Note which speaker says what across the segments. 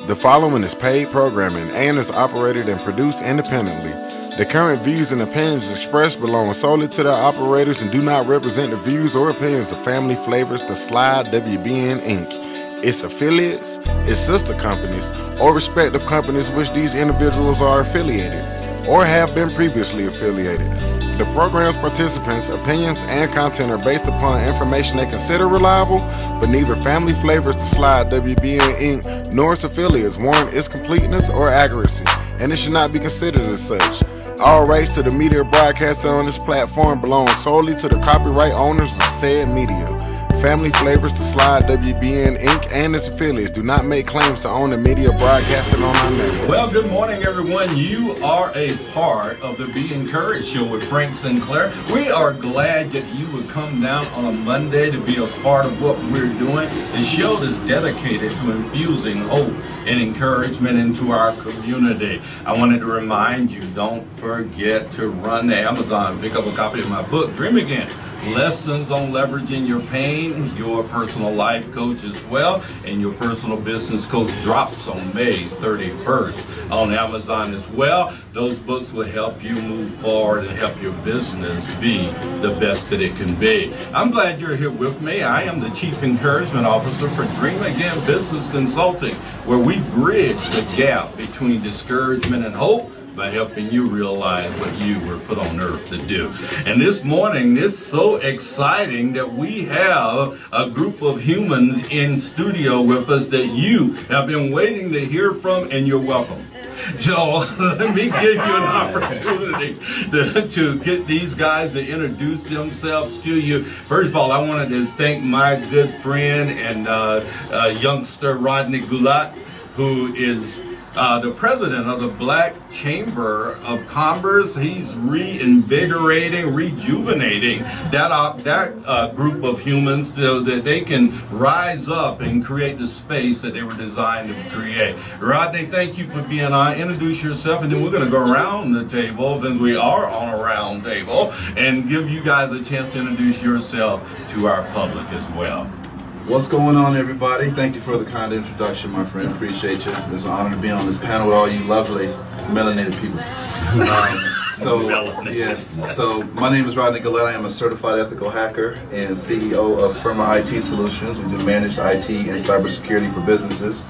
Speaker 1: The following is paid programming and is operated and produced independently. The current views and opinions expressed belong solely to the operators and do not represent the views or opinions of Family Flavors, The Slide, WBN, Inc., its affiliates, its sister companies, or respective companies which these individuals are affiliated or have been previously affiliated. The program's participants' opinions and content are based upon information they consider reliable, but neither Family Flavors, The Slide, WBN, Inc., nor its affiliates warrant its completeness or accuracy, and it should not be considered as such. All rights to the media broadcasted on this platform belong solely to the copyright owners of said media. Family Flavors, The Slide, WBN, Inc., and its affiliates do not make claims to own the media broadcasted on our network.
Speaker 2: Well, good morning, everyone. You are a part of the Be Encouraged show with Frank Sinclair. We are glad that you would come down on a Monday to be a part of what we're doing. The show is dedicated to infusing hope and encouragement into our community. I wanted to remind you, don't forget to run to Amazon, pick up a copy of my book, Dream Again. Lessons on leveraging your pain. Your personal life coach as well, and your personal business coach drops on May 31st on Amazon as well. Those books will help you move forward and help your business be the best that it can be. I'm glad you're here with me. I am the Chief Encouragement Officer for Dream Again Business Consulting, where we bridge the gap between discouragement and hope by helping you realize what you were put on earth to do. And this morning, it's so exciting that we have a group of humans in studio with us that you have been waiting to hear from, and you're welcome. So let me give you an opportunity to get these guys to introduce themselves to you. First of all, I wanted to thank my good friend and youngster Rodney Galette, who is the president of the Black Chamber of Commerce. He's reinvigorating, rejuvenating that group of humans so that they can rise up and create the space that they were designed to create. Rodney, thank you for being on. Introduce yourself, and then we're going to go around the table, since we are on a round table, and give you guys a chance to introduce yourself to our public as well.
Speaker 3: What's going on, everybody? Thank you for the kind introduction, my friend. Appreciate you. It's an honor to be on this panel with all you lovely melanated people. So my name is Rodney Galette. I am a certified ethical hacker and CEO of Firma IT Solutions. We do managed IT and cybersecurity for businesses.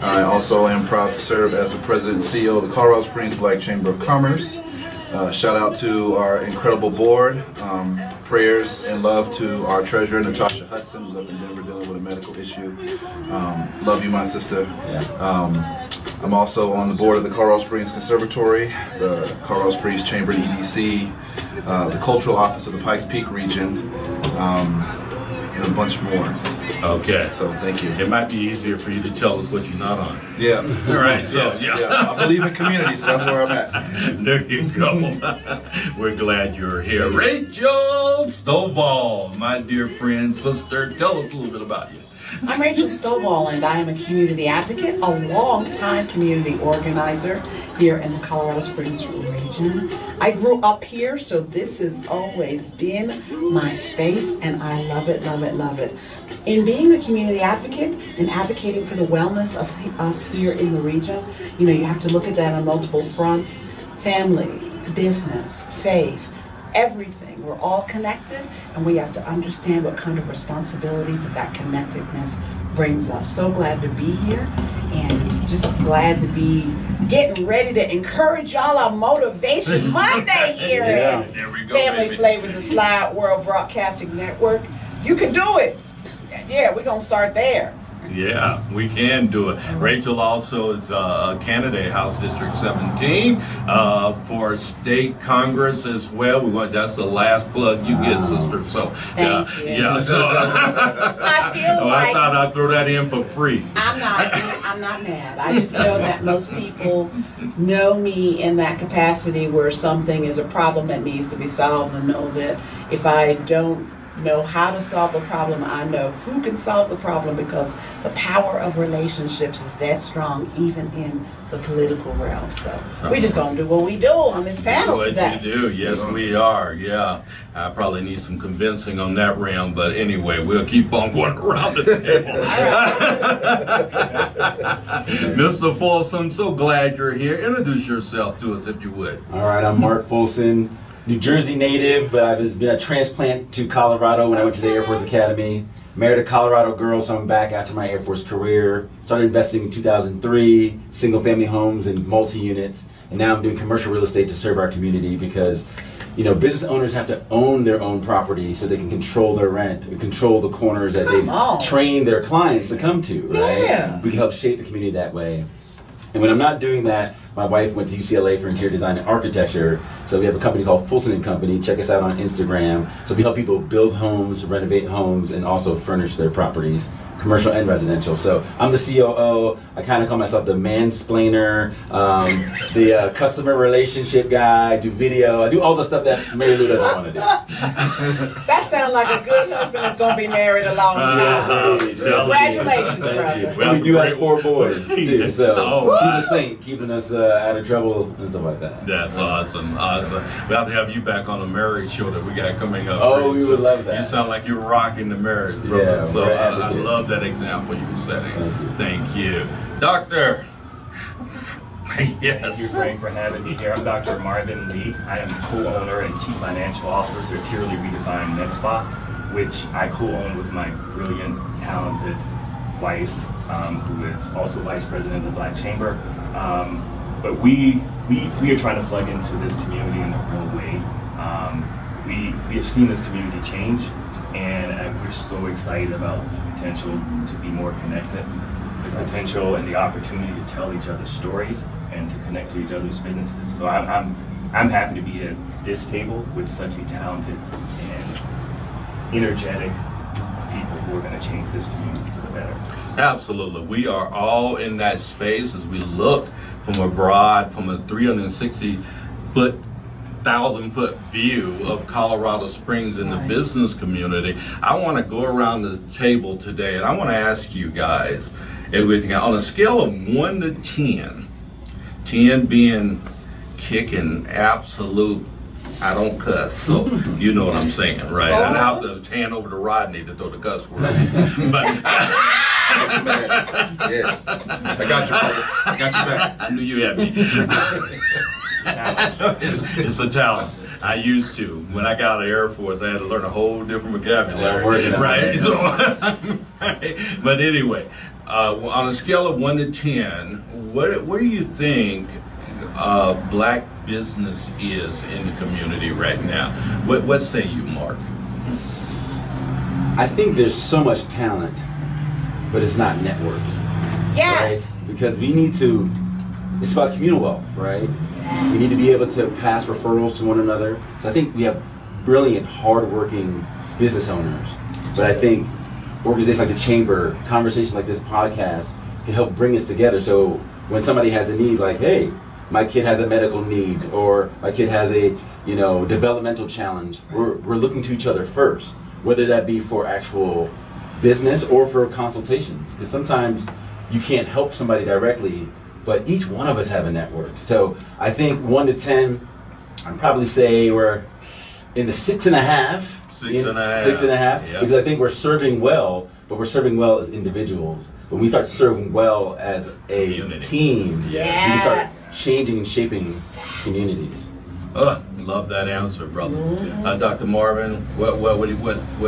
Speaker 3: I also am proud to serve as the president and CEO of the Colorado Springs Black Chamber of Commerce. Shout out to our incredible board. Prayers and love to our treasurer, Natasha Hudson, who's up in Denver dealing with a medical issue. Love you, my sister. I'm also on the board of the Colorado Springs Conservatory, the Colorado Springs Chamber and EDC, the Cultural Office of the Pikes Peak region, and a bunch more.
Speaker 2: Okay.
Speaker 3: So thank you.
Speaker 2: It might be easier for you to tell us what you're not on.
Speaker 3: Yeah.
Speaker 2: All right. So yeah.
Speaker 3: I believe in community, so that's where I'm at.
Speaker 2: There you go. We're glad you're here. Rachel Stovall, my dear friend, sister, tell us a little bit about you.
Speaker 4: I'm Rachel Stovall, and I am a community advocate, a long-time community organizer here in the Colorado Springs region. I grew up here, so this has always been my space, and I love it, love it, love it. In being a community advocate and advocating for the wellness of us here in the region, you know, you have to look at that on multiple fronts: family, business, faith, everything. We're all connected, and we have to understand what kind of responsibilities that connectedness brings us. So glad to be here, and just glad to be getting ready to encourage y'all on Motivation Monday here at Family Flavors, The Slide World Broadcasting Network. You can do it. Yeah, we're going to start there.
Speaker 2: Yeah, we can do it. Rachel also is a candidate, House District 17, for state Congress as well. That's the last plug you get, sister. So,
Speaker 4: Thank you.
Speaker 2: Yeah. So
Speaker 4: I feel like
Speaker 2: I thought I'd throw that in for free.
Speaker 4: I'm not mad. I just know that most people know me in that capacity where something is a problem that needs to be solved, and know that if I don't know how to solve the problem. I know who can solve the problem, because the power of relationships is that strong, even in the political realm. So we just gonna do what we do on this panel today.
Speaker 2: What you do, yes, we are. Yeah, I probably need some convincing on that realm, but anyway, we'll keep on going around the table. Mr. Folson, so glad you're here. Introduce yourself to us, if you would.
Speaker 5: All right, I'm Marc Fulson, New Jersey native, but I've been a transplant to Colorado when I went to the Air Force Academy. Married a Colorado girl, so I'm back after my Air Force career. Started investing in 2003, single-family homes and multi-units, and now I'm doing commercial real estate to serve our community, because, you know, business owners have to own their own property so they can control their rent, and control the corners that they've trained their clients to come to, right?
Speaker 4: Yeah.
Speaker 5: We can help shape the community that way. And when I'm not doing that, my wife went to UCLA for interior design and architecture, so we have a company called Fulson & Company. Check us out on Instagram. So we help people build homes, renovate homes, and also furnish their properties, commercial and residential. So I'm the COO. I kind of call myself the mansplainer, the customer relationship guy. I do video. I do all the stuff that Mary Lou doesn't want to do.
Speaker 4: That sounds like a good husband that's going to be married a long time. Congratulations, brother.
Speaker 5: Well, we do have 4 boys, too. So she's a saint, keeping us out of trouble and stuff like that.
Speaker 2: That's awesome. Awesome. We'll have to have you back on the marriage show that we got coming up.
Speaker 5: Oh, we would love that.
Speaker 2: You sound like you're rocking the marriage, brother.
Speaker 5: Yeah,
Speaker 2: So I love that example you were setting. Thank you. Doctor. Yes.
Speaker 6: Thank you, Frank, for having me here. I'm Dr. Marvin Lee. I am co-owner and chief financial officer of Purely Redefined Med Spa, which I co-own with my brilliant, talented wife, who is also vice president of the Black Chamber. But we are trying to plug into this community in a real way. We have seen this community change, and we're so excited about the potential to be more connected, the potential and the opportunity to tell each other's stories and to connect to each other's businesses. So I'm happy to be at this table with such a talented and energetic people who are going to change this community for the better.
Speaker 2: Absolutely. We are all in that space as we look from abroad, from a 360-foot, 1,000-foot view of Colorado Springs in the business community. I want to go around the table today, and I want to ask you guys, everything on a scale of 1 to 10, 10 being kicking absolute, I don't cuss, so you know what I'm saying, right? I'd have to hand over to Rodney to throw the cuss word. But
Speaker 3: Yes. I got you, brother. I got you back.
Speaker 2: I knew you had me. It's a talent. I used to. When I got out of the Air Force, I had to learn a whole different vocabulary. Right? So, but anyway, on a scale of 1 to 10, what do you think black business is in the community right now? What say you, Marc?
Speaker 5: I think there's so much talent, but it's not networked.
Speaker 4: Yes.
Speaker 5: Right? Because we need to, it's about communal wealth, right? We need to be able to pass referrals to one another. So I think we have brilliant, hardworking business owners, but I think organizations like the Chamber, conversations like this podcast can help bring us together. So when somebody has a need, like, hey, my kid has a medical need, or my kid has a, you know, developmental challenge, we're looking to each other first, whether that be for actual business or for consultations. Because sometimes you can't help somebody directly, but each one of us have a network. So I think 1 to 10, I'd probably say we're in the 6.5.
Speaker 2: 6.5.
Speaker 5: 6.5.
Speaker 2: Yep.
Speaker 5: Because I think we're serving well, but we're serving well as individuals. When we start serving well as a team, we can start changing and shaping communities.
Speaker 2: Love that answer, brother. Dr. Marvin, what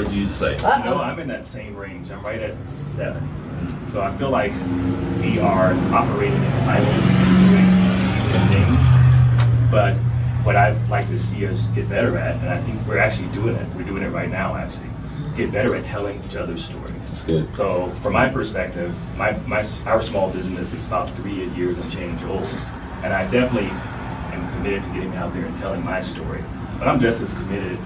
Speaker 2: do you say?
Speaker 6: You know, I'm in that same range. I'm right at 7. So I feel like we are operating in silos and doing things. But what I'd like to see us get better at, and I think we're actually doing it. We're doing it right now, actually. Get better at telling each other's stories.
Speaker 5: That's good.
Speaker 6: So from my perspective, our small business is about 3 years and change old, and I definitely am committed to getting out there and telling my story. But I'm just as committed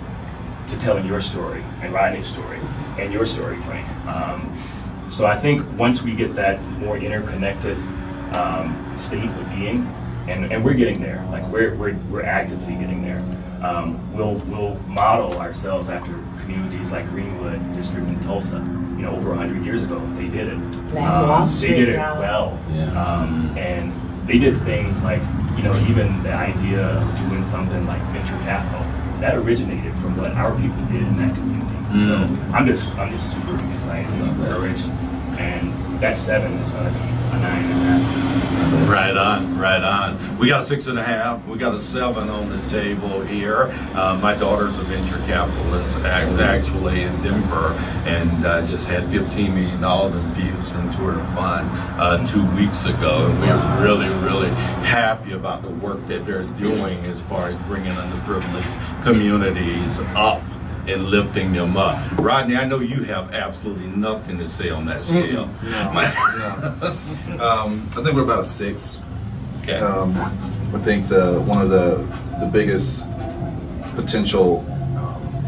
Speaker 6: to telling your story and Rodney's story and your story, Frank. So I think once we get that more interconnected state of being, and we're getting there, like we're actively getting there. we'll model ourselves after communities like Greenwood District in Tulsa. You know, over 100 years ago, they did it. They did it well, and they did things like, you know, even the idea of doing something like venture capital that originated from what our people did in that community. So I'm just super excited and encouraged, and that 7 is going to be a 9.5.
Speaker 2: Right on, right on. We got a 6.5. We got a 7 on the table here. My daughter's a venture capitalist, actually in Denver, and just had $15 million infused into her fund 2 weeks ago. And we're really, really happy about the work that they're doing as far as bringing underprivileged communities up and lifting them up. Rodney, I know you have absolutely nothing to say on that scale.
Speaker 3: I think we're about a 6.
Speaker 2: Okay.
Speaker 3: I think one of the biggest potential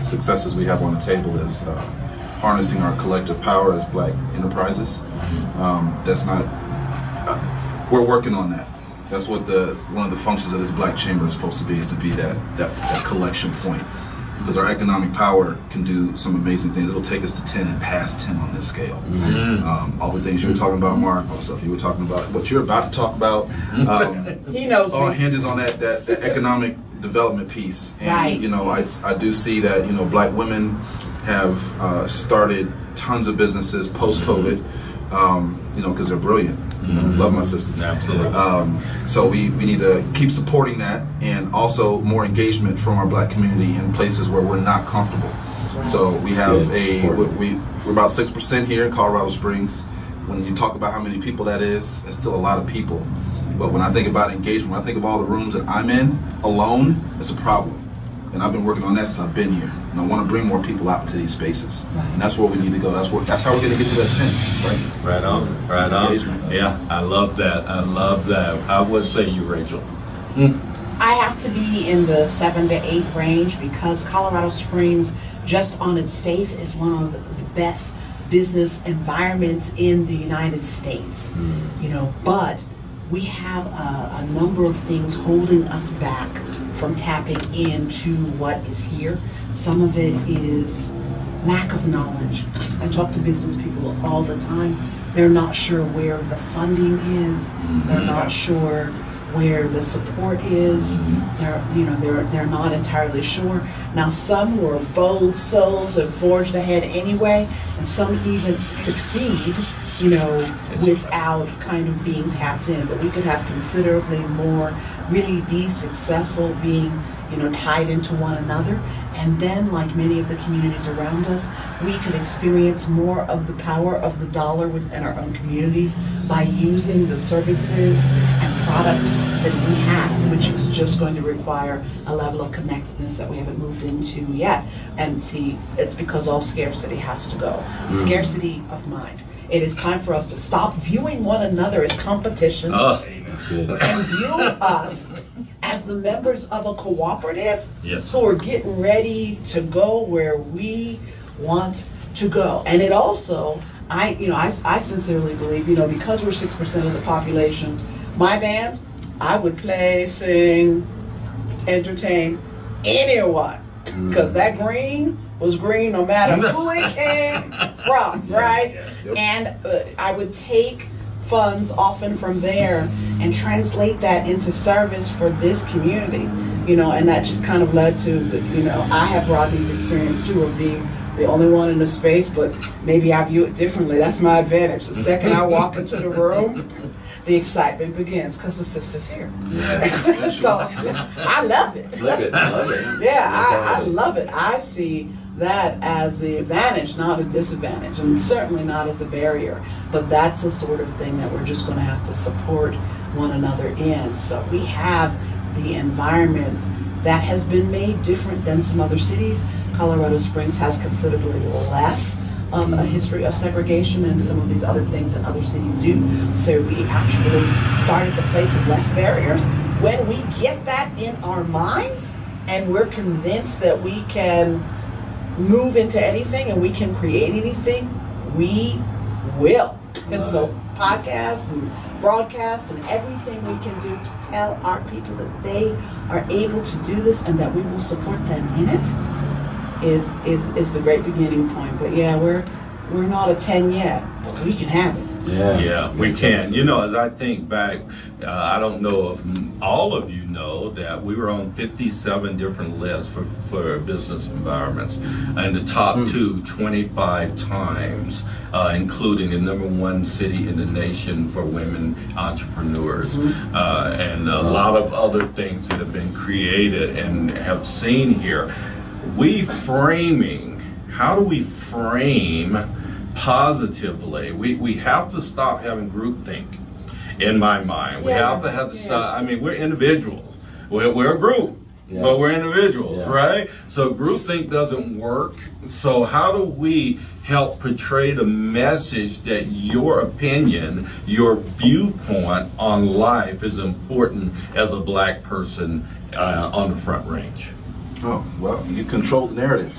Speaker 3: successes we have on the table is harnessing our collective power as Black enterprises. That's not. We're working on that. That's what one of the functions of this Black Chamber is supposed to be, is to be that collection point. Because our economic power can do some amazing things. It'll take us to 10 and past 10 on this scale. All the things you were talking about, Marc, all the stuff you were talking about, what you're about to talk about.
Speaker 4: He knows.
Speaker 3: All hinges on that economic development piece. And,
Speaker 4: right.
Speaker 3: you know, I do see that, you know, Black women have started tons of businesses post-COVID, you know, because they're brilliant. You know, love my sisters.
Speaker 2: Absolutely.
Speaker 3: So we need to keep supporting that, and also more engagement from our Black community in places where we're not comfortable. Right. So we have we're about 6% here in Colorado Springs. When you talk about how many people that is, it's still a lot of people. But when I think about engagement, when I think of all the rooms that I'm in alone, it's a problem. And I've been working on that since I've been here. And I want to bring more people out into these spaces. Right. And that's where we need to go. That's how we're going to get to that 10, right?
Speaker 2: Right on, right on. Yeah, I love that. I love that. I would say you, Rachel.
Speaker 4: I have to be in the 7 to 8 range, because Colorado Springs, just on its face, is one of the best business environments in the United States. You know, but we have a number of things holding us back from tapping into what is here. Some of it is lack of knowledge. I talk to business people all the time. They're not sure where the funding is. They're not sure where the support is. They're not entirely sure. Now, some who are bold souls have forged ahead anyway, and some even succeed, you know, without kind of being tapped in. But we could have considerably more, really be successful, being, you know, tied into one another. And then, like many of the communities around us, we could experience more of the power of the dollar within our own communities by using the services and products that we have, which is just going to require a level of connectedness that we haven't moved into yet. And see, it's because all scarcity has to go. Scarcity of mind. It is time for us to stop viewing one another as competition and view us as the members of a cooperative who are getting ready to go where we want to go. And it also, I sincerely believe, you know, because we're 6% of the population, my band, I would play, sing, entertain anyone, because that green was green no matter who it came from, right? And I would take funds often from there and translate that into service for this community, you know, and that just kind of led to the, you know, I have Rodney's experience too of being the only one in the space, but maybe I view it differently. That's my advantage. The second I walk into the room, the excitement begins because the sister's here. So I love it. Yeah, I love it. I see that as the advantage, not a disadvantage, and certainly not as a barrier. But that's the sort of thing that we're just going to have to support one another in. So we have the environment that has been made different than some other cities. Colorado Springs has considerably less a history of segregation than some of these other things that other cities do. So we actually start at the place of less barriers. When we get that in our minds and we're convinced that we can move into anything and we can create anything, we will. And so podcasts and broadcasts and everything we can do to tell our people that they are able to do this and that we will support them in it is the great beginning point. But yeah, we're not a 10 yet, but we can have it.
Speaker 2: Yeah, we can. You know, as I think back, I don't know if all of you know that we were on 57 different lists for business environments, and the top 25 times, including the #1 city in the nation for women entrepreneurs, and a lot of other things that have been created and have seen here. How do we frame positively? We have to stop having groupthink, in my mind. We have to stop. I mean, we're individuals. We're a group, but we're individuals, right? So groupthink doesn't work. So how do we help portray the message that your opinion, your viewpoint on life is important as a black person on the Front Range?
Speaker 3: Oh, well, you control the narrative.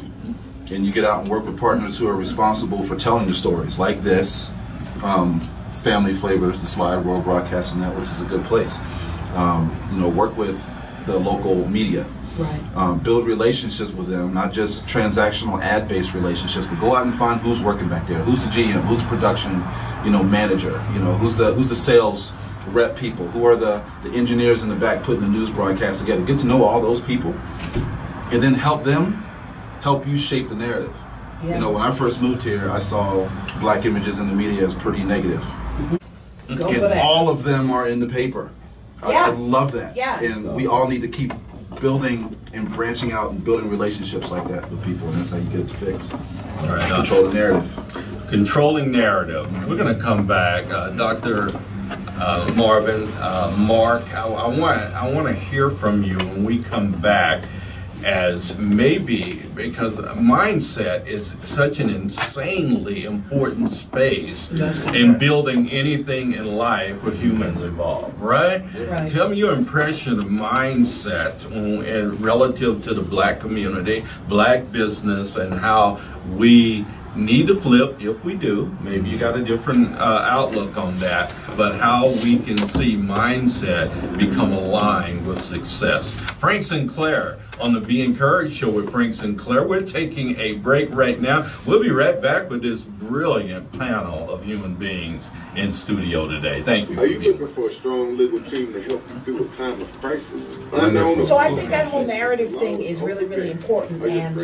Speaker 3: And you get out and work with partners who are responsible for telling the stories like this. Family Flavors, the Slide World Broadcasting Network is a good place. You know, work with the local media.
Speaker 4: Right.
Speaker 3: Build relationships with them, not just transactional ad-based relationships, but go out and find who's working back there, who's the GM, who's the production, manager, who's the sales rep people, who are the engineers in the back putting the news broadcast together. Get to know all those people, and then help you shape the narrative.
Speaker 4: Yeah.
Speaker 3: When I first moved here, I saw black images in the media as pretty negative.
Speaker 4: Go for that.
Speaker 3: All of them are in the paper. I love that.
Speaker 4: Yes.
Speaker 3: And we all need to keep building and branching out and building relationships like that with people, and that's how you get it to fix.
Speaker 2: All right,
Speaker 3: control the narrative.
Speaker 2: Controlling narrative. We're going to come back. Dr. Marvin, Marc, I want to hear from you when we come back, as maybe because mindset is such an insanely important space in building anything in life with humans involved, right? Tell me your impression of mindset relative to the black community, black business, and how we need to flip, if we do. Maybe you got a different outlook on that, but how we can see mindset become aligned with success. Frank Sinclair on the Be Encouraged Show with Frank Sinclair. We're taking a break right now. We'll be right back with this brilliant panel of human beings in studio today. Thank you.
Speaker 1: Are you looking for a strong legal team to help you through a time of crisis?
Speaker 4: So I think that whole narrative thing is really, really important, and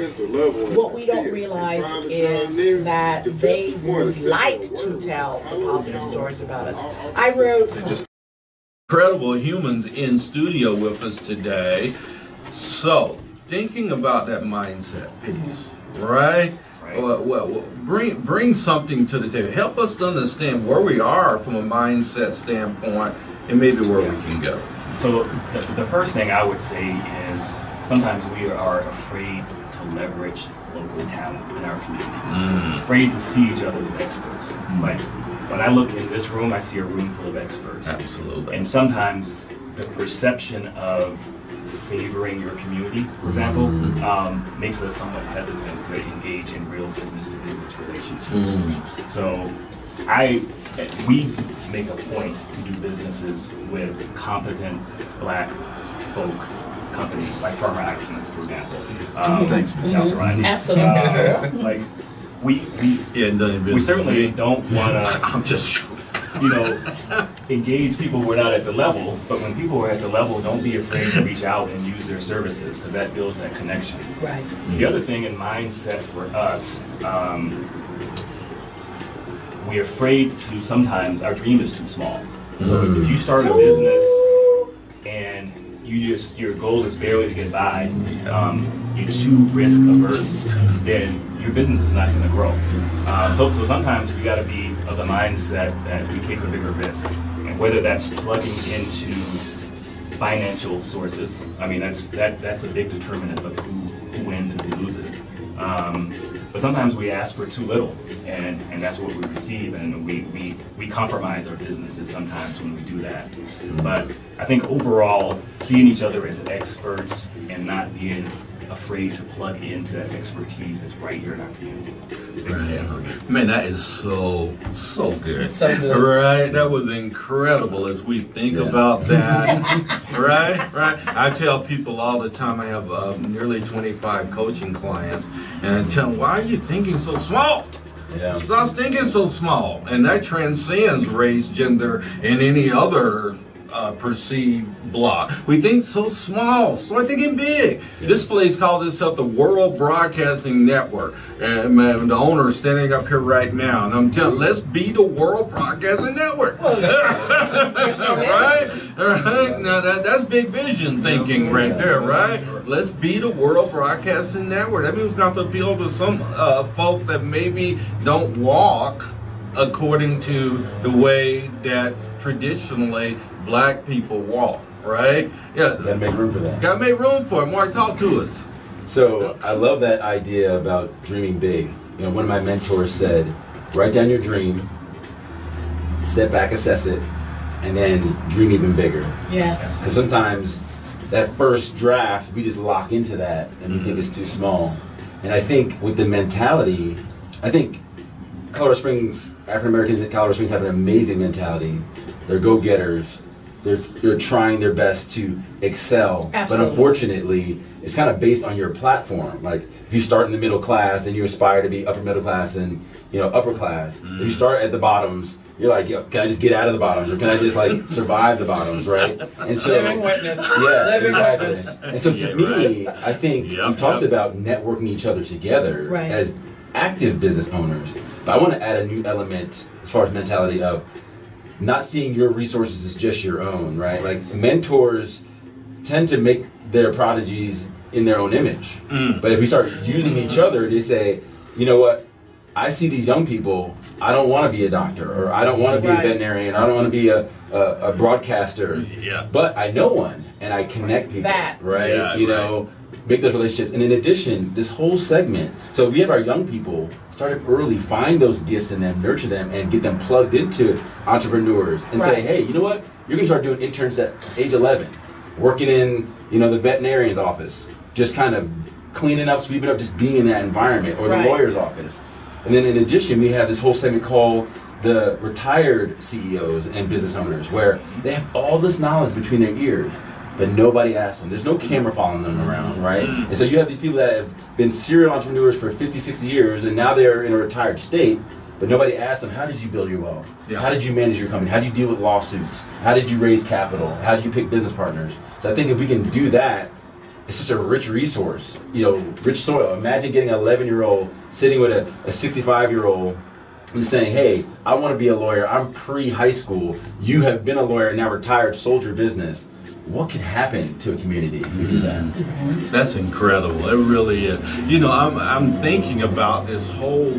Speaker 4: what we don't realize is that they would like to tell the positive stories about us. I wrote
Speaker 2: incredible humans in studio with us today. So, thinking about that mindset piece, right? Well, bring something to the table. Help us to understand where we are from a mindset standpoint, and maybe where we can go.
Speaker 6: So, the first thing I would say is sometimes we are afraid to leverage local talent in our community. Afraid to see each other as experts. Like when I look in this room, I see a room full of experts.
Speaker 2: Absolutely.
Speaker 6: And sometimes the perception of favoring your community, for example, makes us somewhat hesitant to engage in real business-to-business relationships. So we make a point to do businesses with competent black folk companies, like Farmer Action, for example.
Speaker 3: Thanks,
Speaker 6: South Rodney.
Speaker 4: Absolutely.
Speaker 6: Like we certainly don't want to.
Speaker 2: I'm just joking.
Speaker 6: Engage people who are not at the level, but when people are at the level, don't be afraid to reach out and use their services, because that builds that connection.
Speaker 4: Right.
Speaker 6: The other thing in mindset for us, we're afraid to, sometimes our dream is too small. So if you start a business and your goal is barely to get by, you're too risk averse, then your business is not going to grow. So sometimes we got to be of the mindset that we take a bigger risk, and whether that's plugging into financial sources. I mean, that's a big determinant of who wins and who loses. But sometimes we ask for too little, and that's what we receive, and we compromise our businesses sometimes when we do that. But I think overall, seeing each other as experts and not being afraid to plug into that expertise that's right here in our community. It's a big step for me.
Speaker 2: Man, that is so good.
Speaker 4: It's so good.
Speaker 2: Right? That was incredible as we think about that. Right? I tell people all the time, I have nearly 25 coaching clients, and I tell them, why are you thinking so small?
Speaker 5: Yeah.
Speaker 2: Stop thinking so small. And that transcends race, gender, and any other perceived block. We think so small. Start thinking big. Yeah. This place calls itself the World Broadcasting Network. And man, the owner is standing up here right now, and I'm telling, let's be the World Broadcasting Network. Right? Now that's big vision thinking right there, right? Let's be the World Broadcasting Network. That means we have to appeal to some folk that maybe don't walk according to the way that traditionally black people walk, right? Yeah.
Speaker 5: Gotta make room for that.
Speaker 2: Gotta make room for it. Mark, talk to us.
Speaker 5: So I love that idea about dreaming big. You know, one of my mentors said, write down your dream, step back, assess it, and then dream even bigger.
Speaker 4: Yes.
Speaker 5: Because sometimes that first draft, we just lock into that and we think it's too small. And I think with the mentality, I think Colorado Springs, African Americans at Colorado Springs have an amazing mentality. They're go-getters. They're trying their best to excel.
Speaker 4: Absolutely.
Speaker 5: But unfortunately, it's kind of based on your platform. Like if you start in the middle class, then you aspire to be upper middle class and upper class. If you start at the bottoms, you're like, yo, can I just get out of the bottoms, or can I just like survive the bottoms, right? And so,
Speaker 4: living witness.
Speaker 5: Yeah,
Speaker 4: living
Speaker 5: exactly.
Speaker 4: witness.
Speaker 5: And so to me, I think we talked about networking each other together as active business owners. But I want to add a new element as far as mentality of not seeing your resources as just your own, right? Like mentors tend to make their prodigies in their own image. But if we start using each other to say, you know what, I see these young people, I don't want to be a doctor, or I don't want to be a veterinarian, I don't want to be a broadcaster, but I know one, and I connect people, right? Make those relationships. And in addition, this whole segment, so we have our young people started early, find those gifts in them, nurture them, and get them plugged into entrepreneurs, and say, hey, you know what, you're going to start doing interns at age 11, working in, the veterinarian's office, just kind of cleaning up, sweeping up, just being in that environment, or the lawyer's office. And then in addition, we have this whole segment called the retired CEOs and business owners, where they have all this knowledge between their ears, but nobody asks them. There's no camera following them around, right? And so you have these people that have been serial entrepreneurs for 50, 60 years, and now they're in a retired state, but nobody asks them, how did you build your wealth? How did you manage your company? How did you deal with lawsuits? How did you raise capital? How did you pick business partners? So I think if we can do that, it's such a rich resource, rich soil. Imagine getting an 11-year-old sitting with a 65-year-old and saying, hey, I want to be a lawyer. I'm pre-high school. You have been a lawyer and now retired, sold your business. What can happen to a community if we do that?
Speaker 2: That's incredible. It really is. I'm thinking about this whole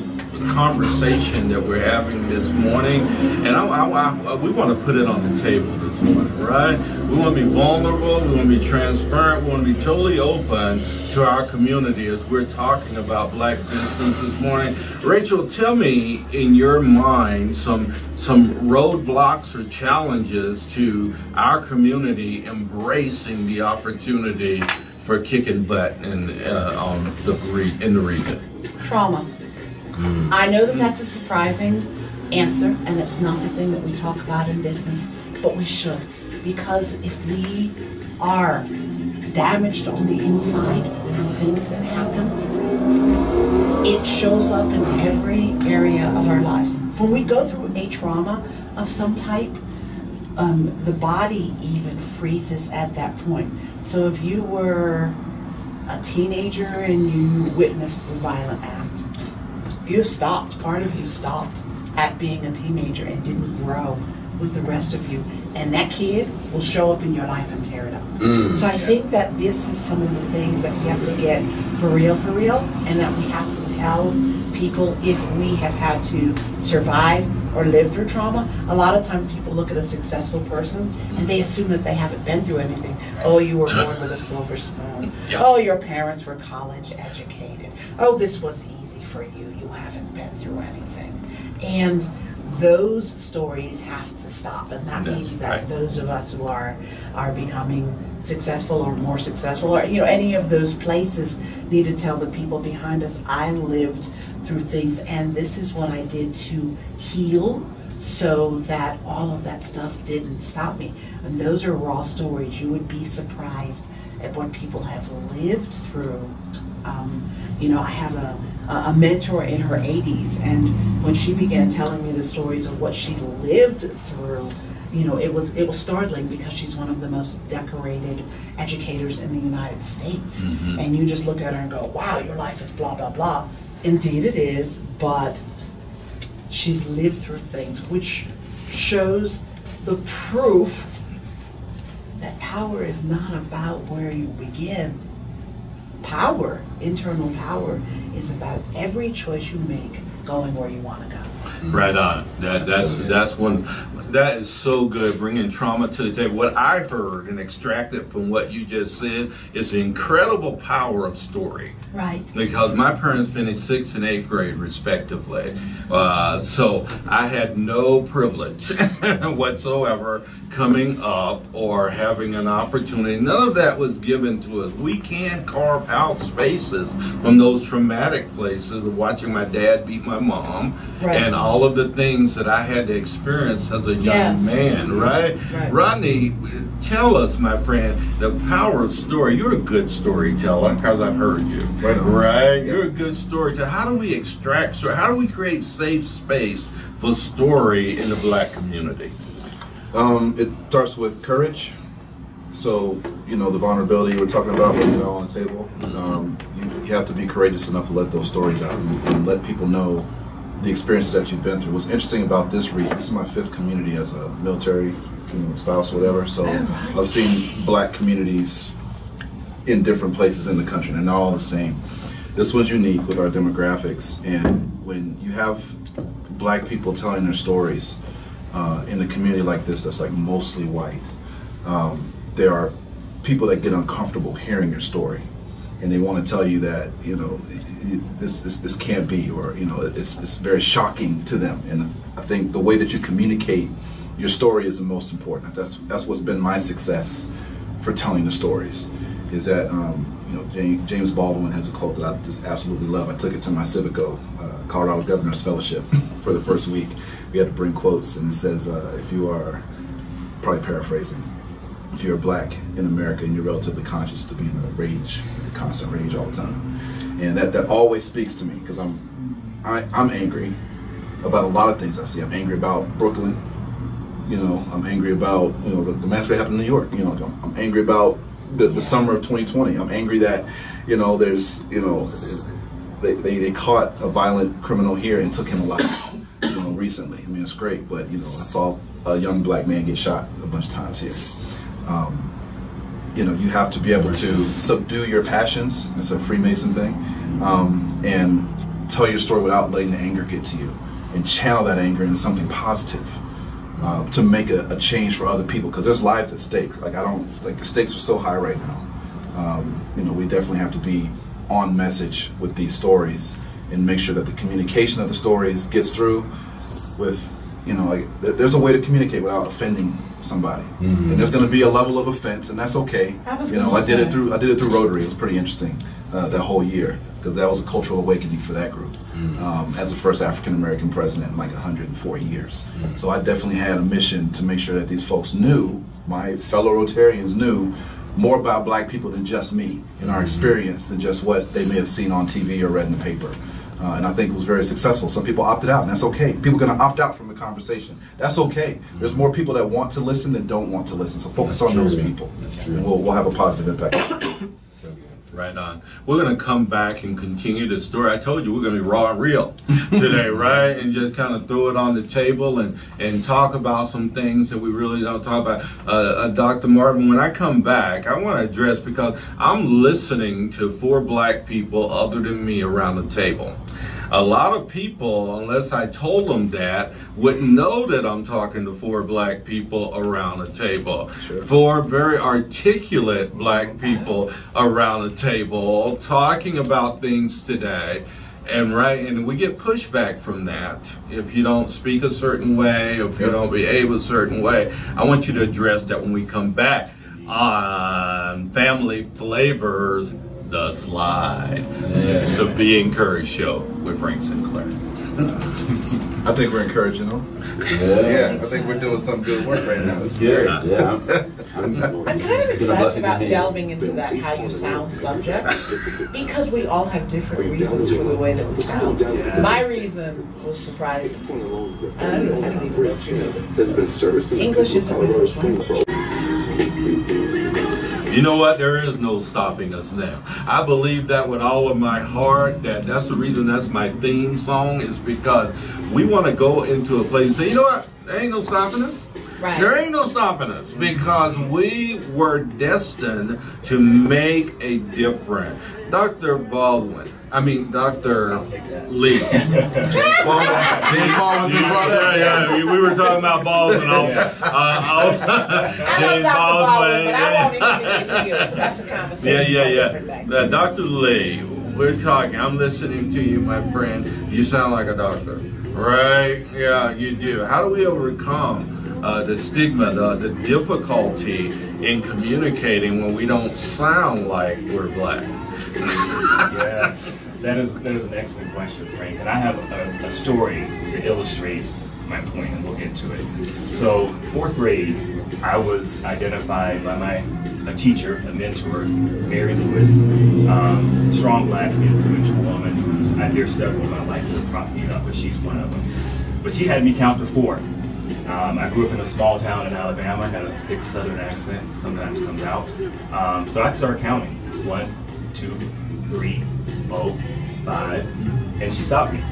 Speaker 2: conversation that we're having this morning, and we want to put it on the table this morning, right? We want to be vulnerable, we want to be transparent, we want to be totally open to our community as we're talking about black business this morning. Rachel, tell me in your mind some roadblocks or challenges to our community embracing the opportunity for kicking butt in the region.
Speaker 4: Trauma. I know that that's a surprising answer, and it's not the thing that we talk about in business, but we should, because if we are damaged on the inside from things that happened, it shows up in every area of our lives. When we go through a trauma of some type, the body even freezes at that point. So if you were a teenager and you witnessed a violent act, you stopped, part of you stopped at being a teenager and didn't grow with the rest of you. And that kid will show up in your life and tear it up. So I think that this is some of the things that we have to get for real, and that we have to tell people if we have had to survive or live through trauma. A lot of times people look at a successful person and they assume that they haven't been through anything. Oh, you were born with a silver spoon. Oh, your parents were college educated. Oh, this was easy for you. You haven't been through anything. And those stories have to stop, and that
Speaker 2: That's
Speaker 4: means that
Speaker 2: right.
Speaker 4: those of us who are becoming successful or more successful, or any of those places, need to tell the people behind us, I lived through things, and this is what I did to heal, so that all of that stuff didn't stop me. And those are raw stories. You would be surprised at what people have lived through. I have a mentor in her 80s, and when she began telling me the stories of what she lived through, it was startling, because she's one of the most decorated educators in the United States.
Speaker 2: Mm-hmm.
Speaker 4: And you just look at her and go, wow, your life is blah, blah, blah. Indeed it is, but she's lived through things, which shows the proof that power is not about where you begin. Power, internal power, is about every choice you make going where you want to go.
Speaker 2: Right on. That's one. That is so good, bringing trauma to the table. What I heard and extracted from what you just said is the incredible power of story.
Speaker 4: Right.
Speaker 2: Because my parents finished 6th and 8th grade respectively. So I had no privilege whatsoever coming up or having an opportunity. None of that was given to us. We can carve out spaces from those traumatic places of watching my dad beat my mom,
Speaker 4: Right.
Speaker 2: and all of the things that I had to experience as a young
Speaker 4: Yes.
Speaker 2: man, right?
Speaker 4: Right.
Speaker 2: Rodney, tell us, my friend, the power of story. You're a good storyteller, because I've heard you.
Speaker 3: Right on.
Speaker 2: Right? You're a good storyteller. How do we extract story? How do we create safe space for story in the Black community?
Speaker 3: It starts with courage. So, the vulnerability we're talking about, what you on the table, you have to be courageous enough to let those stories out and let people know the experiences that you've been through. What's interesting about this read, this is my 5th community as a military spouse or whatever, so I've seen Black communities in different places in the country, and they're not all the same. This one's unique with our demographics, and when you have Black people telling their stories in a community like this that's like mostly white, there are people that get uncomfortable hearing your story, and they want to tell you that this can't be, or it's very shocking to them. And I think the way that you communicate your story is the most important. That's what's been my success for telling the stories, is that James Baldwin has a quote that I just absolutely love. I took it to my Civico, Colorado Governor's Fellowship for the first week. We had to bring quotes, and it says, if you are, probably paraphrasing, if you're Black in America and you're relatively conscious to be in a rage, constant rage all the time. And that always speaks to me, because I'm angry about a lot of things I see. I'm angry about Brooklyn. I'm angry about the massacre happened in New York. I'm angry about the summer of 2020. I'm angry that there's they caught a violent criminal here and took him alive recently. I mean, it's great, but I saw a young Black man get shot a bunch of times here. You have to be able to subdue your passions. It's a Freemason thing, and tell your story without letting the anger get to you, and channel that anger into something positive to make a change for other people. Because there's lives at stake. The stakes are so high right now. We definitely have to be on message with these stories and make sure that the communication of the stories gets through. With there's a way to communicate without offending somebody, and there's going to be a level of offense, and that's okay. I did it through Rotary. It was pretty interesting that whole year, because that was a cultural awakening for that group. As the first African American president in like 104 years. So I definitely had a mission to make sure that these folks knew, my fellow Rotarians knew, more about Black people than just me and our experience, than just what they may have seen on TV or read in the paper. And I think it was very successful. Some people opted out, and that's okay. People are going to opt out from the conversation. That's okay. There's more people that want to listen than don't want to listen. So focus on those people, and we'll have a positive impact.
Speaker 5: So good.
Speaker 2: Right on. We're going to come back and continue the story. I told you we're going to be raw and real today, right? And just kind of throw it on the table and talk about some things that we really don't talk about. Dr. Marvin, when I come back, I want to address, because I'm listening to 4 Black people other than me around the table. A lot of people, unless I told them that, wouldn't know that I'm talking to 4 Black people around the table.
Speaker 3: Sure.
Speaker 2: 4 very articulate Black people around the table talking about things today. And we get pushback from that. If you don't speak a certain way, if you don't behave a certain way, I want you to address that when we come back on Family Flavors, The Slide, the Be Encouraged Show with Frank Sinclair.
Speaker 3: I think we're encouraging them. Yeah, I think we're doing some good work right now. It's
Speaker 5: good.
Speaker 3: great.
Speaker 5: Yeah.
Speaker 4: I'm kind of excited about delving into that how you sound subject, because we all have different reasons for the way that we sound. My reason was surprising. I don't even know if you know this. English isn't my first language.
Speaker 2: You know what? There is no stopping us now. I believe that with all of my heart. That's the reason that's my theme song, is because we want to go into a place and say, you know what? There ain't no stopping us.
Speaker 4: Right.
Speaker 2: There ain't no stopping us, because we were destined to make a difference. Dr. Lee.
Speaker 3: James Baldwin, you brought up.
Speaker 2: Yeah, we were talking about balls and all.
Speaker 4: James Baldwin, but I won't even get into you. That's a conversation for a different day.
Speaker 2: Dr. Lee, we're talking. I'm listening to you, my friend. You sound like a doctor, right? Yeah, you do. How do we overcome the stigma, the difficulty in communicating when we don't sound like we're black?
Speaker 6: Yes, that is an excellent question, Frank. And I have a story to illustrate my point, and we'll get to it. So, 4th grade, I was identified by a teacher, a mentor, Mary Lewis, strong black, influential woman who's, there's several in my life who have propped me up, but she's one of them. But she had me count to 4. I grew up in a small town in Alabama, had a thick southern accent, sometimes comes out. So I started counting. 1, 2, 3, 4, 5, and she stopped me.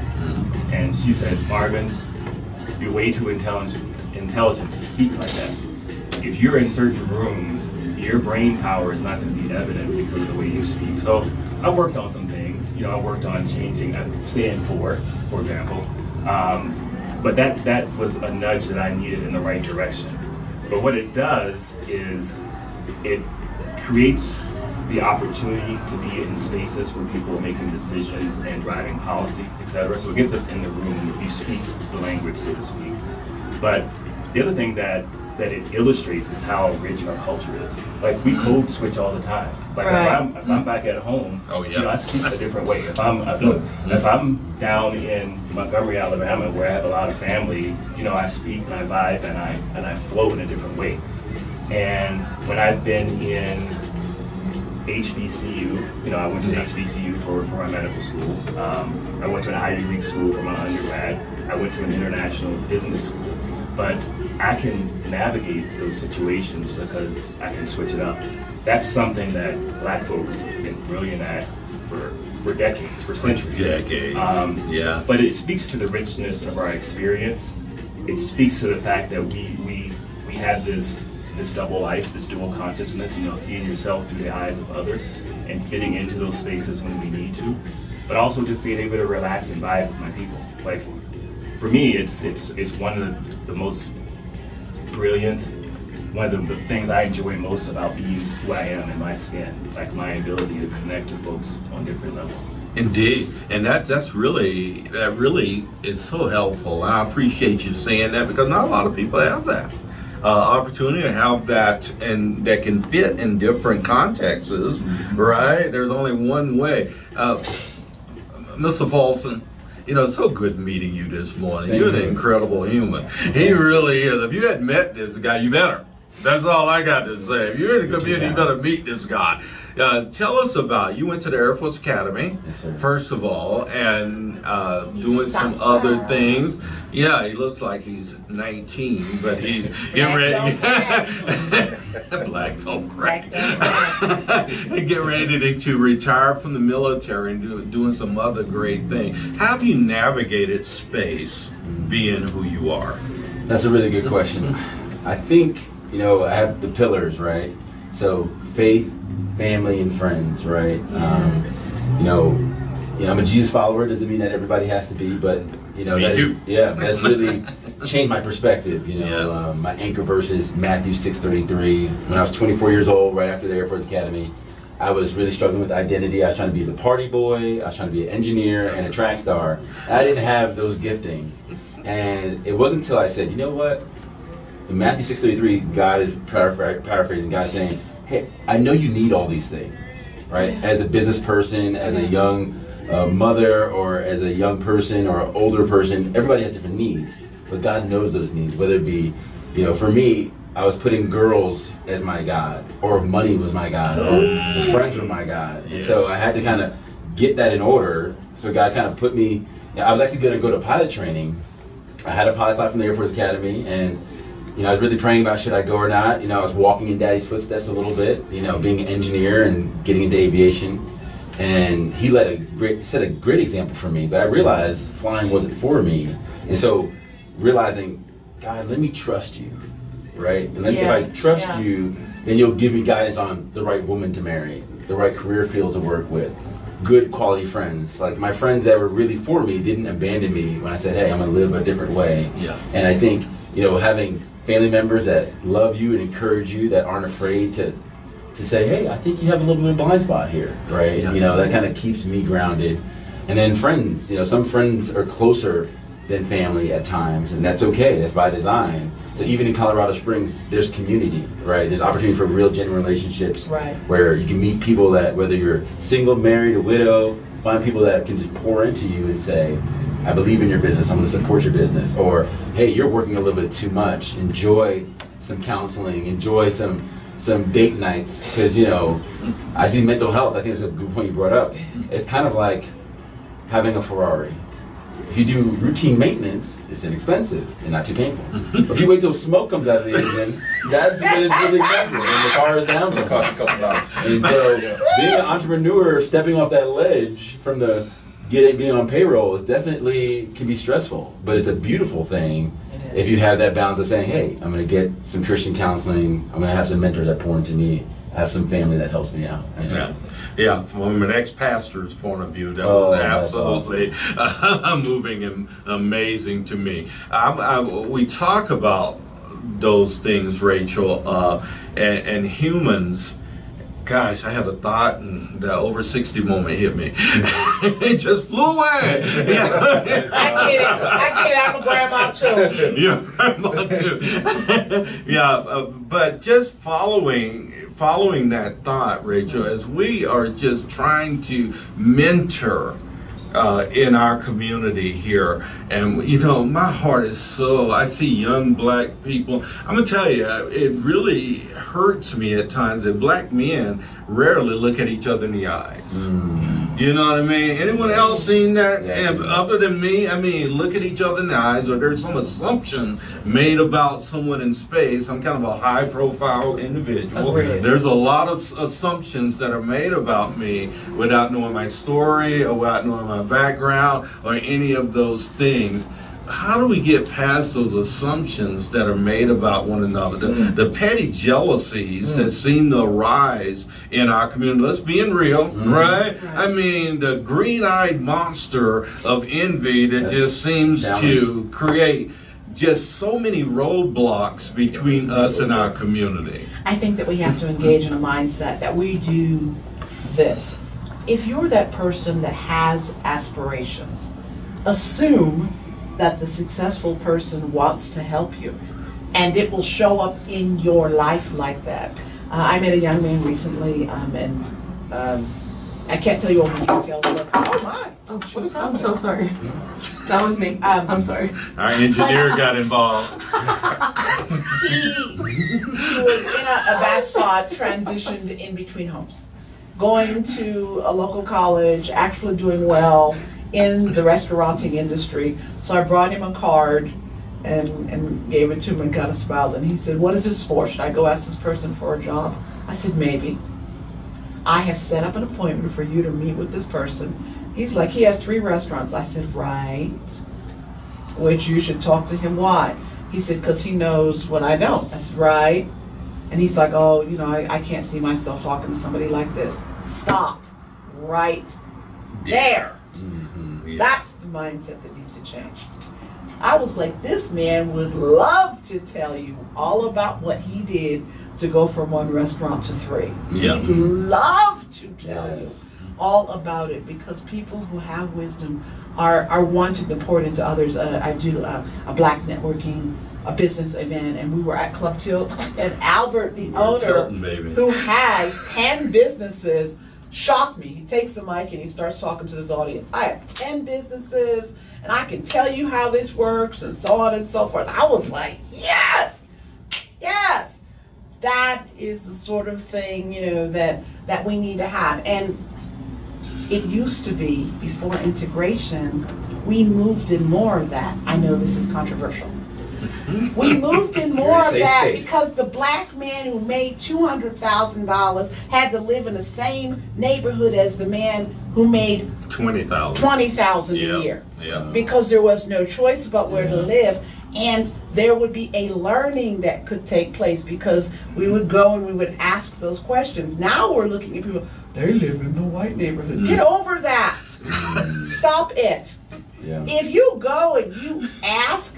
Speaker 6: And she said, Marvin, you're way too intelligent to speak like that. If you're in certain rooms, your brain power is not going to be evident because of the way you speak. So I worked on some things. I worked on changing, saying 4, for example. But that was a nudge that I needed in the right direction. But what it does is it creates the opportunity to be in spaces where people are making decisions and driving policy, etc. So it gets us in the room if you speak the language, so to speak. But the other thing that it illustrates is how rich our culture is. Like, we code switch all the time. Like, if I'm back at home, I speak a different way. If I'm down in Montgomery, Alabama, where I have a lot of family, I speak and I vibe and I flow in a different way. And when I've been in HBCU, I went to HBCU for my medical school. I went to an Ivy League school for my undergrad. I went to an international business school. But I can navigate those situations because I can switch it up. That's something that black folks have been brilliant at for decades, for centuries. But it speaks to the richness of our experience. It speaks to the fact that we have this double life, this dual consciousness, seeing yourself through the eyes of others and fitting into those spaces when we need to, but also just being able to relax and vibe with my people. Like, for me, it's one of the most brilliant, one of the things I enjoy most about being who I am in my skin, like my ability to connect to folks on different levels.
Speaker 2: Indeed, and that really is so helpful. I appreciate you saying that, because not a lot of people have that opportunity to have that, and that can fit in different contexts, right? There's only one way. Mr. Folson, it's so good meeting you this morning. You're an incredible human. He really is. If you hadn't met this guy, you better. That's all I got to say. If you're in the community, you better meet this guy. Tell us about, you went to the Air Force Academy, first of all, and doing some other things. Yeah, he looks like he's 19, but he's getting ready. Black don't crack. Get ready to retire from the military and doing some other great thing. How have you navigated space being who you are?
Speaker 5: That's a really good question. I think, I have the pillars, right? So faith, family, and friends, right? I'm a Jesus follower. Doesn't mean that everybody has to be, but that's really changed my perspective. My anchor verse is Matthew 6:33. When I was 24 years old, right after the Air Force Academy, I was really struggling with identity. I was trying to be the party boy. I was trying to be an engineer and a track star. And I didn't have those giftings. And it wasn't until I said, you know what? In Matthew 6:33, God is paraphrasing. God saying, hey, I know you need all these things, right? As a business person, as a young mother, or as a young person or an older person, everybody has different needs. But God knows those needs, whether it be, you know, for me, I was putting girls as my God, or money was my God, or friends were my God. And so I had to kind of get that in order. So God kind of put me, I was actually going to go to pilot training. I had a pilot slot from the Air Force Academy, and you know, I was really praying about should I go or not. You know, I was walking in Daddy's footsteps a little bit, you know, being an engineer and getting into aviation. And he set a great example for me, but I realized flying wasn't for me. And so realizing, God, let me trust you, right? And then if I trust you, then you'll give me guidance on the right woman to marry, the right career field to work with, good quality friends. Like my friends that were really for me didn't abandon me when I said, hey, I'm gonna live a different way. Yeah. And I think, you know, having family members that love you and encourage you, that aren't afraid to say, hey, I think you have a little bit of a blind spot here, right? Yeah. You know, that kind of keeps me grounded. And then friends, you know, some friends are closer than family at times, and that's okay, that's by design. So even in Colorado Springs, there's community, right? There's opportunity for real, genuine relationships, where you can meet people that, whether you're single, married, a widow, find people that can just pour into you and say, I believe in your business, I'm gonna support your business. Or, hey, you're working a little bit too much, enjoy some counseling, enjoy some date nights, because, you know, I see mental health, I think it's a good point you brought up. It's kind of like having a Ferrari. If you do routine maintenance, it's inexpensive and not too painful. But if you wait till smoke comes out of the engine, that's when it's really expensive, and the car is down for $2,000. And so being an entrepreneur, stepping off that ledge from the being on payroll is definitely can be stressful, but it's a beautiful thing if you have that balance of saying, hey, I'm going to get some Christian counseling, I'm going to have some mentors that pour into me, I have some family that helps me out.
Speaker 2: Yeah, from an ex-pastor's point of view, that was absolutely awesome. Moving and amazing to me. We talk about those things, Rachel, and humans. Gosh, I had a thought, and the over 60 moment hit me. It just flew away.
Speaker 4: I get it. I'm a grandma too.
Speaker 2: You're a grandma too. But just following that thought, Rachel, as we are just trying to mentor in our community here, and you know, my heart is so, I see young black people, I'm gonna tell you, it really hurts me at times that black men rarely look at each other in the eyes. You know what I mean? Anyone else seen that? And other than me, I mean, look at each other in the eyes, or there's some assumption made about someone in space. I'm kind of a high-profile individual. There's a lot of assumptions that are made about me without knowing my story, or without knowing my background, or any of those things. How do we get past those assumptions that are made about one another? The petty jealousies that seem to arise in our community. Let's be real, right? I mean, the green-eyed monster of envy that just seems to create just so many roadblocks between us and our community.
Speaker 4: I think that we have to engage in a mindset that we do this. If you're that person that has aspirations, assume that the successful person wants to help you, and it will show up in your life like that. I met a young man recently, and I can't tell you all the details, but oh my!
Speaker 7: Oh, shoot. I'm so sorry. That was me. I'm sorry.
Speaker 2: Our engineer got involved.
Speaker 4: He was in a bad spot, transitioned in between homes, going to a local college, actually doing well in the restauranting industry. So I brought him a card and gave it to him and kind of smiled, and he said, what is this for? Should I go ask this person for a job? I said, maybe. I have set up an appointment for you to meet with this person. He's like, he has 3 restaurants. I said, right. Which you should talk to him. Why? He said, because he knows what I don't. I said, right. And he's like, oh, you know, I can't see myself talking to somebody like this. Stop right there. That's the mindset that needs to change. I was like, this man would love to tell you all about what he did to go from 1 restaurant to 3. He'd love to tell you all about it, because people who have wisdom are wanting to pour it into others. I do a Black networking, a business event, and we were at Club Tilt, and Albert, the owner, who has 10 businesses, shocked me. He takes the mic and he starts talking to this audience. I have 10 businesses, and I can tell you how this works, and so on and so forth. I was like, yes, yes. That is the sort of thing, you know, that we need to have. And it used to be, before integration, we moved in more of that. I know this is controversial. We moved in more of that because the Black man who made $200,000 had to live in the same neighborhood as the man who made $20,000 a year. Because there was no choice about where to live, and there would be a learning that could take place because we would go and we would ask those questions. Now we're looking at people, they live in the white neighborhood. Get over that. Stop it. If you go and you ask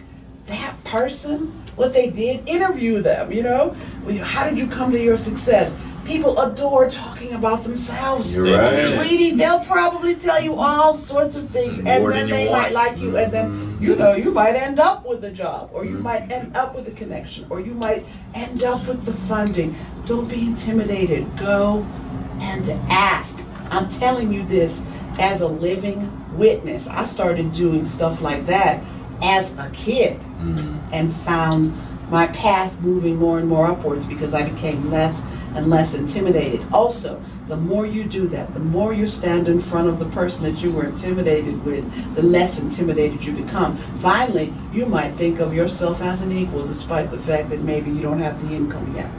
Speaker 4: that person what they did, interview them, you know, how did you come to your success? People adore talking about themselves.
Speaker 5: You're right.
Speaker 4: Sweetie, they'll probably tell you all sorts of things, and then they might like you, and then, you know, you might end up with a job, or you might end up with a connection, or you might end up with the funding. Don't be intimidated. Go and ask. I'm telling you this as a living witness. I started doing stuff like that as a kid and found my path moving more and more upwards because I became less and less intimidated. Also, the more you do that, the more you stand in front of the person that you were intimidated with, the less intimidated you become. Finally, you might think of yourself as an equal despite the fact that maybe you don't have the income yet.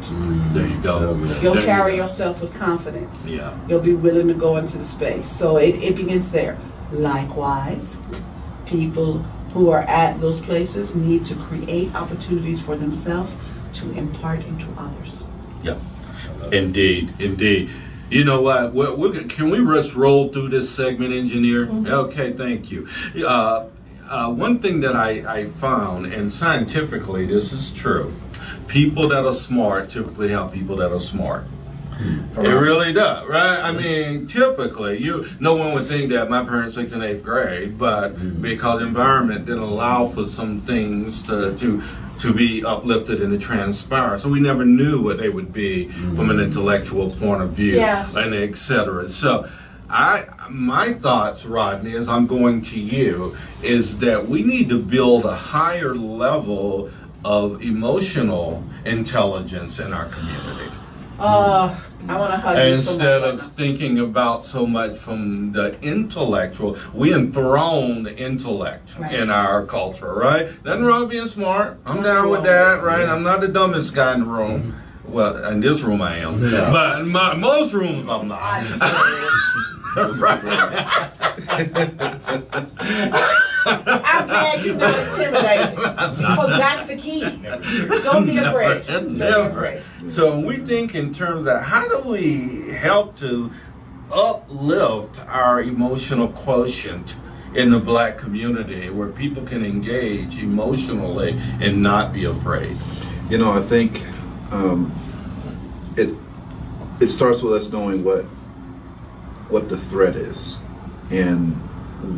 Speaker 2: There you go.
Speaker 4: You'll carry yourself with confidence.
Speaker 2: Yeah.
Speaker 4: You'll be willing to go into the space. So it begins there. Likewise, people who are at those places need to create opportunities for themselves to impart into others.
Speaker 2: Yeah, indeed, indeed. You know what? Can we just roll through this segment, engineer? Okay, thank you. One thing that I found, and scientifically this is true, people that are smart typically have people that are smart. It really does, right? I mean, typically, no one would think that my parents 6th and 8th grade, but because the environment didn't allow for some things to be uplifted and to transpire, so we never knew what they would be from an intellectual point of view, and et cetera. So, my thoughts, Rodney, as I'm going to you, is that we need to build a higher level of emotional intelligence in our community.
Speaker 4: I want to hug you so much.
Speaker 2: Instead of thinking about so much from the intellectual, we enthrone the intellect in our culture, right? Nothing wrong with being smart. I'm down with that, right? I'm not the dumbest guy in the room. Well, in this room I am. But in most rooms I'm not.
Speaker 4: I'm glad you're not intimidated, because that's the key. Don't be afraid. Don't be afraid.
Speaker 2: So we think in terms of how do we help to uplift our emotional quotient in the Black community where people can engage emotionally and not be afraid?
Speaker 3: You know, I think it starts with us knowing what the threat is and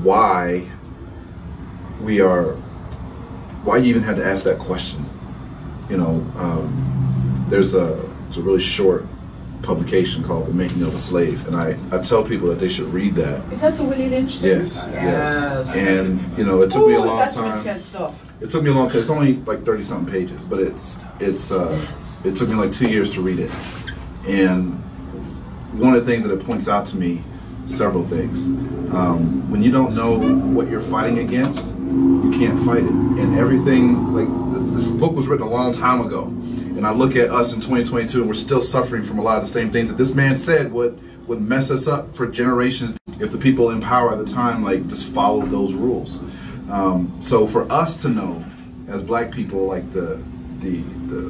Speaker 3: why you even had to ask that question. You know, there's a really short publication called The Making of a Slave, and I tell people that they should read that.
Speaker 4: Is that the Willie Lynch thing?
Speaker 3: Yes, yes. And you know, it took me a long
Speaker 4: that's
Speaker 3: time.
Speaker 4: some intense stuff.
Speaker 3: It took me a long time. It's only like 30-something pages, but it took me like 2 years to read it. And one of the things that it points out to me, several things. When you don't know what you're fighting against, you can't fight it. And everything, like this book was written a long time ago, and I look at us in 2022 and we're still suffering from a lot of the same things that this man said would mess us up for generations if the people in power at the time like just followed those rules. So for us to know as Black people, like the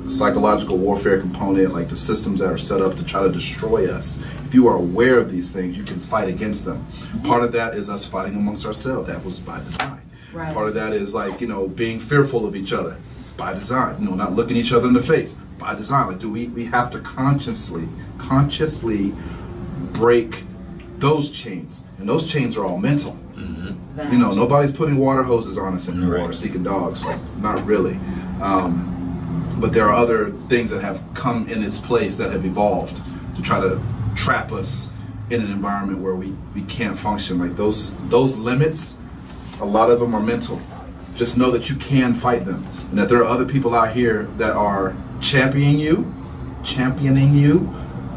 Speaker 3: psychological warfare component, like the systems that are set up to try to destroy us, if you are aware of these things, you can fight against them. Part of that is us fighting amongst ourselves. That was by design. Right. Part of that is like, you know, being fearful of each other by design, you know, not looking each other in the face by design. Like, we have to consciously break those chains, and those chains are all mental. You know, nobody's putting water hoses on us anymore or seeking dogs, like, not really. But there are other things that have come in its place that have evolved to try to trap us in an environment where we can't function. Like those limits, a lot of them are mental. Just know that you can fight them, and that there are other people out here that are championing you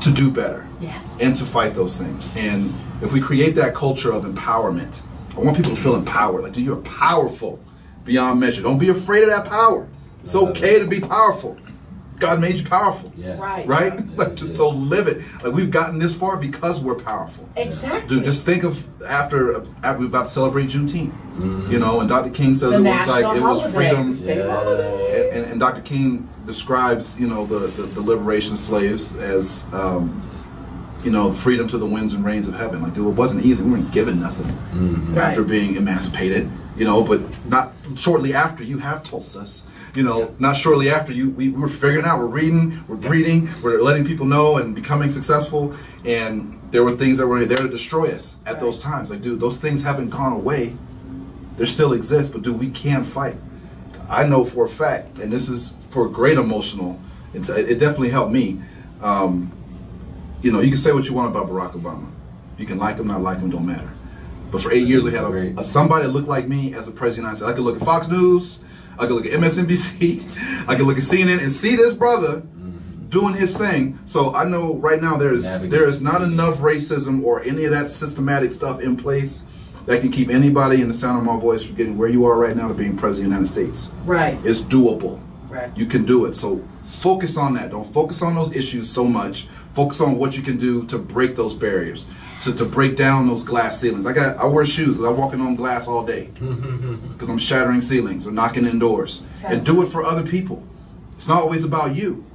Speaker 3: to do better.
Speaker 4: Yes.
Speaker 3: And to fight those things. And if we create that culture of empowerment, I want people to feel empowered. Like, dude, you're powerful beyond measure. Don't be afraid of that power. It's okay to be powerful. God made you powerful.
Speaker 5: Yes.
Speaker 4: Right.
Speaker 3: Like, just so live it. Like, we've gotten this far because we're powerful.
Speaker 4: Exactly.
Speaker 3: Dude, just think of after we're about to celebrate Juneteenth. You know, and Dr. King says
Speaker 4: The
Speaker 3: it was
Speaker 4: national
Speaker 3: like, it was
Speaker 4: holiday,
Speaker 3: freedom.
Speaker 4: the state holiday.
Speaker 3: And Dr. King describes, you know, the liberation of slaves as, you know, freedom to the winds and rains of heaven. Like, dude, it wasn't easy. We weren't given nothing after being emancipated, you know, but not shortly after. You have told us, you know, not shortly after we were figuring out, we're reading, we're breeding, we're letting people know and becoming successful. And there were things that were there to destroy us at those times. Like, dude, those things haven't gone away. They still exist, but dude, we can fight. I know for a fact, and this is for great emotional, it definitely helped me. You know, you can say what you want about Barack Obama. You can like him, not like him, don't matter. But for 8 years, we had a somebody that looked like me as a president of the United States. I could look at Fox News, I could look at MSNBC, I could look at CNN and see this brother doing his thing. So I know right now there is not enough racism or any of that systematic stuff in place that can keep anybody in the sound of my voice from getting where you are right now to being president of the United States.
Speaker 4: Right.
Speaker 3: It's doable.
Speaker 4: Right.
Speaker 3: You can do it. So focus on that. Don't focus on those issues so much. Focus on what you can do to break those barriers, to break down those glass ceilings. I wear shoes because I'm walking on glass all day because I'm shattering ceilings or knocking in doors. And do it for other people. It's not always about you.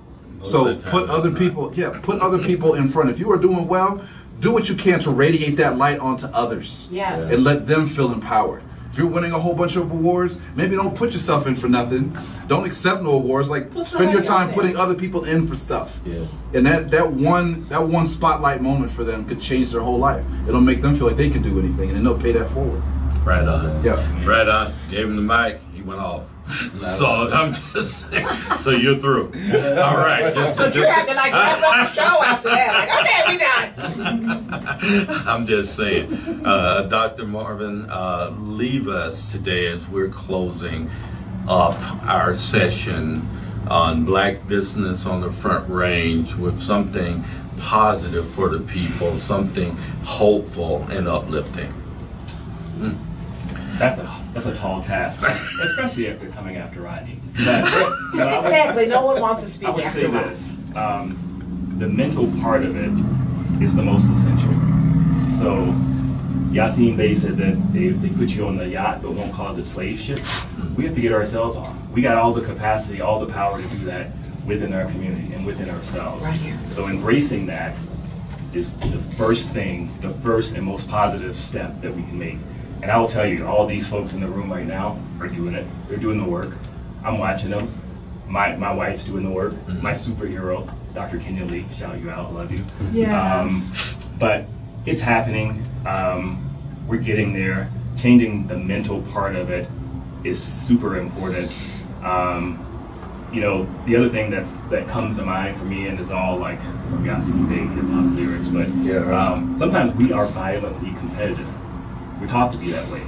Speaker 3: So put other people, put other people in front. If you are doing well, do what you can to radiate that light onto others.
Speaker 4: Yes.
Speaker 3: And let them feel empowered. If you're winning a whole bunch of awards, maybe don't put yourself in for nothing. Don't accept no awards. Like, spend your time putting other people in for stuff. Yeah. And that one spotlight moment for them could change their whole life. It'll make them feel like they can do anything, and then they'll pay that forward.
Speaker 2: Right on.
Speaker 3: Yeah.
Speaker 2: Right on. Gave him the mic. He went off. So I'm just saying. So you're through. All right.
Speaker 4: So you have to like wrap up the show after that. Like, okay, we done.
Speaker 2: I'm just saying. Dr. Marvin, leave us today as we're closing up our session on Black business on the Front Range with something positive for the people, something hopeful and uplifting.
Speaker 6: That's a tall task, especially after coming after Rodney. But, you know,
Speaker 4: Exactly. No one wants to speak
Speaker 6: I would
Speaker 4: after
Speaker 6: say
Speaker 4: Rodney.
Speaker 6: this: the mental part of it is the most essential. So, Yassine Bey said that they put you on the yacht but won't call it the slave ship. We have to get ourselves on. We got all the capacity, all the power to do that within our community and within ourselves.
Speaker 4: Right here.
Speaker 6: So embracing that is the first thing, the first and most positive step that we can make. And I will tell you, all these folks in the room right now are doing it. They're doing the work. I'm watching them. My wife's doing the work. My superhero, Dr. Kenya Lee, shout you out, love you.
Speaker 4: Yes.
Speaker 6: But it's happening. We're getting there. Changing the mental part of it is super important. You know, the other thing that comes to mind for me, and is all like from Yassine Bey hip hop lyrics, but sometimes we are violently competitive. We're taught to be that way.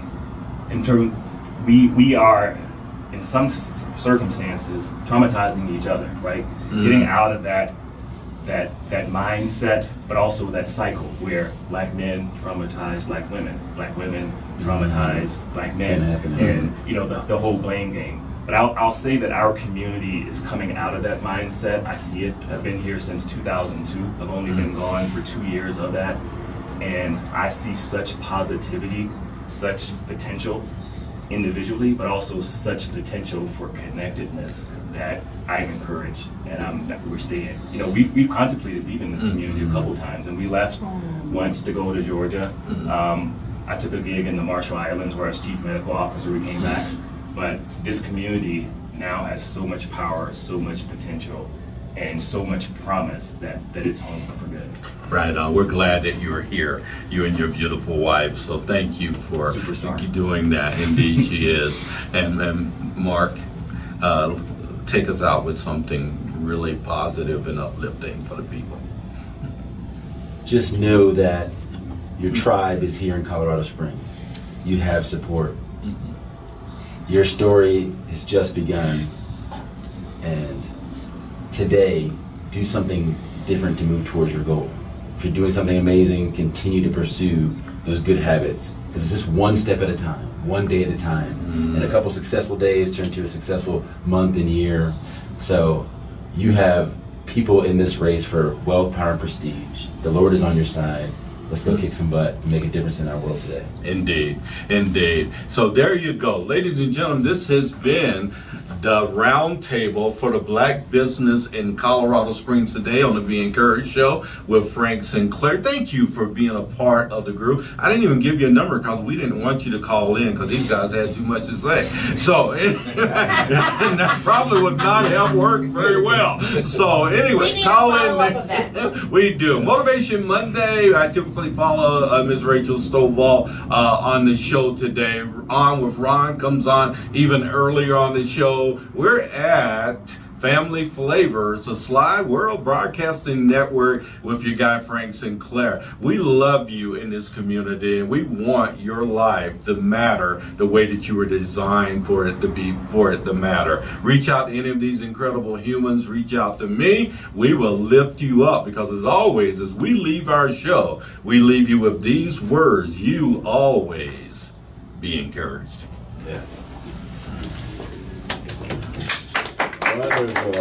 Speaker 6: We are, in some circumstances, traumatizing each other, right? Getting out of that mindset, but also that cycle where Black men traumatize Black women traumatize Black men, and you know the whole blame game. But I'll say that our community is coming out of that mindset. I see it. I've been here since 2002. I've only been gone for 2 years of that. And I see such positivity, such potential individually, but also such potential for connectedness that I'm encouraged, and we're staying. You know, we've contemplated leaving this community a couple times, and we left once to go to Georgia. I took a gig in the Marshall Islands where I was chief medical officer. We came back, but this community now has so much power, so much potential, and so much promise that it's home for good.
Speaker 2: Right on. We're glad that you are here, you and your beautiful wife. So thank you for doing that. Indeed, she is. And Mark, take us out with something really positive and uplifting for the people.
Speaker 5: Just know that your tribe is here in Colorado Springs. You have support. Your story has just begun, and today, do something different to move towards your goal. If you're doing something amazing, continue to pursue those good habits, because it's just one step at a time, one day at a time. And a couple successful days turn to a successful month and year. So you have people in this race for wealth, power, and prestige. The Lord is on your side. Let's go kick some butt and make a difference in our world today.
Speaker 2: Indeed, indeed. So there you go. Ladies and gentlemen, this has been the round table for the black business in Colorado Springs today on the Be Encouraged Show with Frank Sinclair. Thank you for being a part of the group. I didn't even give you a number because we didn't want you to call in because these guys had too much to say. So that probably would not have worked very well. So anyway, call in. We do. Motivation Monday. I typically follow Ms. Rachel Stovall on the show today. On with Ron comes on even earlier on the show. We're at Family Flavors, a Sly World Broadcasting Network with your guy Frank Sinclair. We love you in this community, and we want your life to matter the way that you were designed for it to be, for it to matter. Reach out to any of these incredible humans. Reach out to me. We will lift you up, because as always, as we leave our show, we leave you with these words: you always be encouraged.
Speaker 5: Yes. Wonderful.